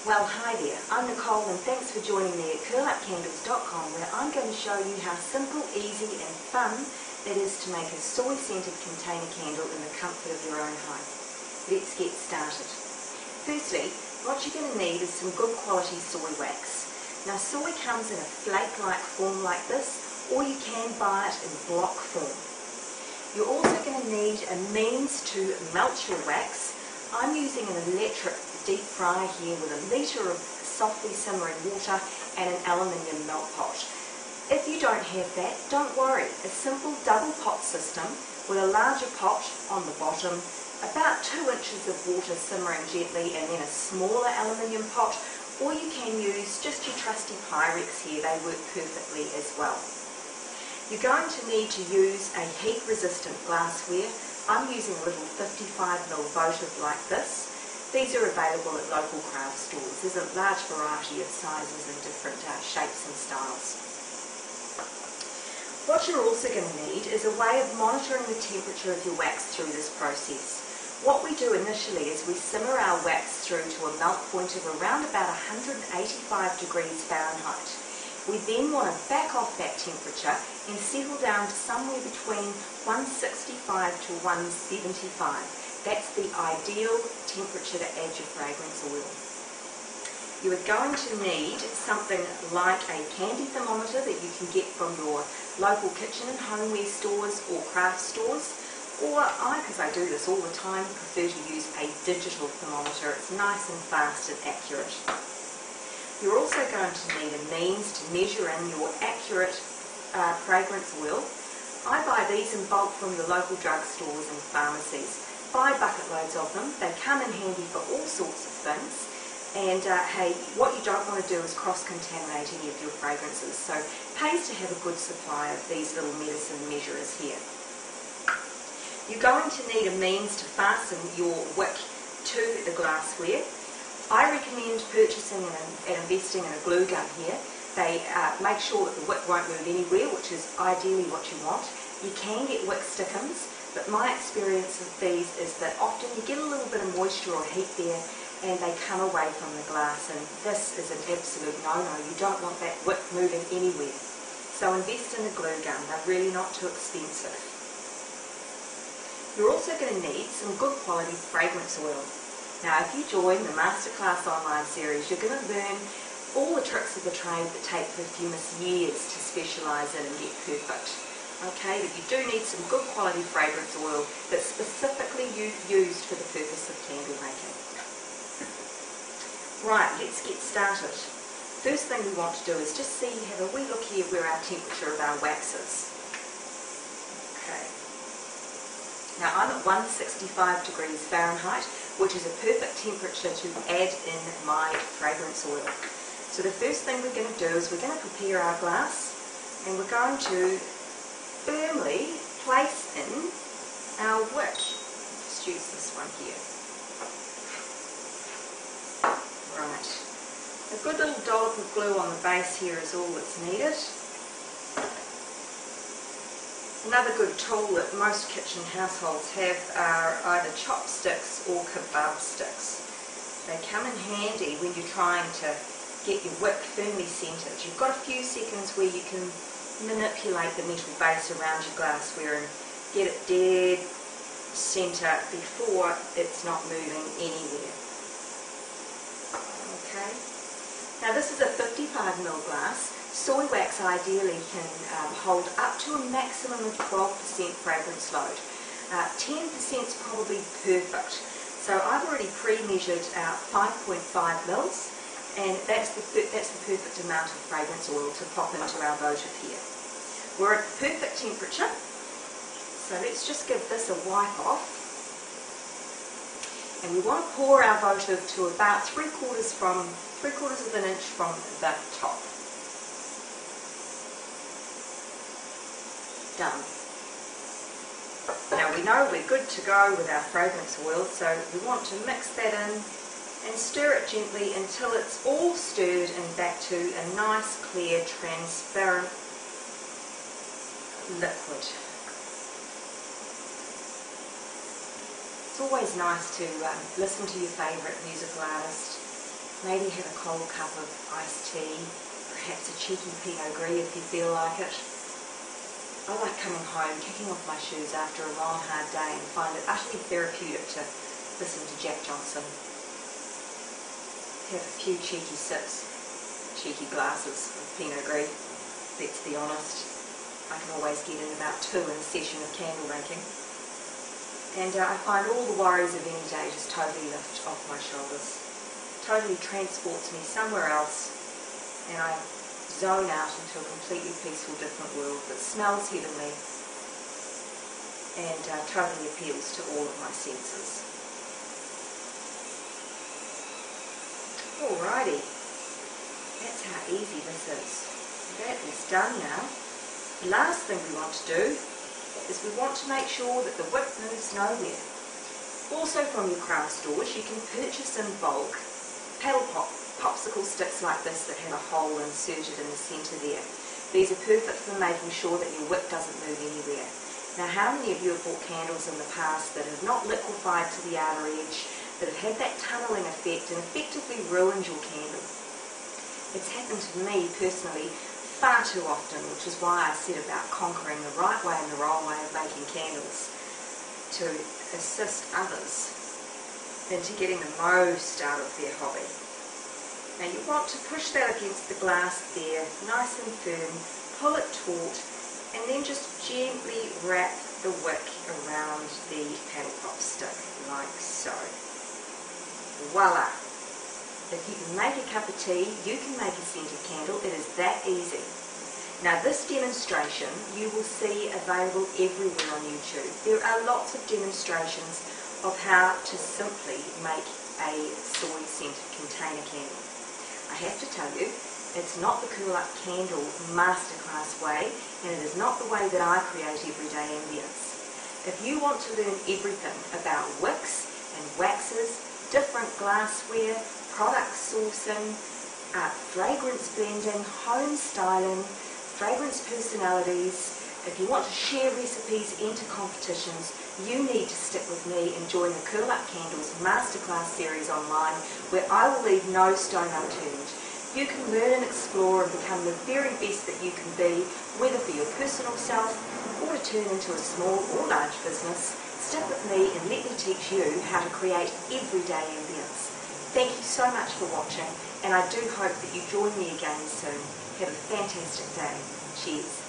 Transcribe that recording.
Well, hi there, I'm Nicole and thanks for joining me at curlupcandles.com, where I'm going to show you how simple, easy and fun it is to make a soy-scented container candle in the comfort of your own home. Let's get started. Firstly, what you're going to need is some good quality soy wax. Now, soy comes in a flake-like form like this, or you can buy it in block form. You're also going to need a means to melt your wax. I'm using an electric deep fryer here with a litre of softly simmering water and an aluminium melt pot. If you don't have that, don't worry. A simple double pot system with a larger pot on the bottom, about 2 inches of water simmering gently, and then a smaller aluminium pot, or you can use just your trusty Pyrex here. They work perfectly as well. You're going to need to use a heat resistant glassware. I'm using a little 55ml votive like this. These are available at local craft stores. There's a large variety of sizes and different shapes and styles. What you're also going to need is a way of monitoring the temperature of your wax through this process. What we do initially is we simmer our wax through to a melt point of around about 185 degrees Fahrenheit. We then want to back off that temperature and settle down to somewhere between 165 to 175. That's the ideal temperature to add your fragrance oil. You are going to need something like a candy thermometer that you can get from your local kitchen and homeware stores or craft stores, or because I do this all the time, prefer to use a digital thermometer. It's nice and fast and accurate. You're also going to need a means to measure in your accurate fragrance oil. I buy these in bulk from the local drugstores and pharmacies. Buy bucket loads of them. They come in handy for all sorts of things. And hey, what you don't want to do is cross-contaminate any of your fragrances. So it pays to have a good supply of these little medicine measurers here. You're going to need a means to fasten your wick to the glassware. I recommend purchasing and investing in a glue gun here. They make sure that the wick won't move anywhere, which is ideally what you want. You can get wick stickums, but my experience of these is that often you get a little bit of moisture or heat there and they come away from the glass, and this is an absolute no-no. You don't want that wick moving anywhere. So invest in a glue gun. They're really not too expensive. You're also going to need some good quality fragrance oil. Now, if you join the Masterclass online series, you're going to learn all the tricks of the trade that take perfumers years to specialise in and get perfect. Okay, but you do need some good quality fragrance oil that's specifically used for the purpose of candle making. Right, let's get started. First thing we want to do is just have a wee look here where our temperature of our wax is. Okay. Now I'm at 165 degrees Fahrenheit, which is a perfect temperature to add in my fragrance oil. So the first thing we're going to do is we're going to prepare our glass, and we're going to firmly place in our wick. Just use this one here. Right. A good little dollop of glue on the base here is all that's needed. Another good tool that most kitchen households have are either chopsticks or kebab sticks. They come in handy when you're trying to get your wick firmly centred. You've got a few seconds where you can manipulate the metal base around your glassware and get it dead centre before it's not moving anywhere. Okay. Now this is a 55ml glass. Soy wax ideally can hold up to a maximum of 12% fragrance load. 10% is probably perfect. So I've already pre-measured 5.5 mils, and that's the perfect amount of fragrance oil to pop into our votive here. We're at perfect temperature, so let's just give this a wipe off. And we want to pour our votive to about 3/4 of an inch from the top. Done. Now we know we're good to go with our fragrance oil, so we want to mix that in and stir it gently until it's all stirred and back to a nice, clear, transparent liquid. It's always nice to listen to your favourite musical artist Maybe have a cold cup of iced tea, perhaps a cheeky Pinot Gris if you feel like it. I like coming home, kicking off my shoes after a long hard day and find it utterly therapeutic to listen to Jack Johnson. Have a few cheeky sips, cheeky glasses of Pinot Gris. Let's be honest, I can always get in about 2 in a session of candle making. And I find all the worries of any day just totally lift off my shoulders. Totally transports me somewhere else, and I zone out into a completely peaceful, different world that smells heavenly and totally appeals to all of my senses. Alrighty, that's how easy this is. That is done now. The last thing we want to do is we want to make sure that the wick moves nowhere. Also from your craft stores you can purchase in bulk paddle popsicle sticks like this that have a hole inserted in the centre there. These are perfect for making sure that your wick doesn't move anywhere. Now, how many of you have bought candles in the past that have not liquefied to the outer edge, that have had that tunnelling effect and effectively ruined your candle? It's happened to me personally far too often, which is why I set about conquering the right way and the wrong way of making candles to assist others into getting the most out of their hobby. Now you want to push that against the glass there, nice and firm, pull it taut, and then just gently wrap the wick around the paddle pop stick, like so. Voila! If you can make a cup of tea, you can make a scented candle. It is that easy. Now this demonstration you will see available everywhere on YouTube. There are lots of demonstrations of how to simply make a soy scented container candle. I have to tell you, it's not the Curl Up Candle masterclass way, and it is not the way that I create everyday ambience. If you want to learn everything about wicks and waxes, different glassware, product sourcing, fragrance blending, home styling, fragrance personalities, if you want to share recipes, enter competitions, you need to stick with me and join the Curl Up Candles Masterclass series online, where I will leave no stone unturned. You can learn and explore and become the very best that you can be, whether for your personal self or to turn into a small or large business. Stick with me and let me teach you how to create everyday ambience. Thank you so much for watching, and I do hope that you join me again soon. Have a fantastic day. Cheers.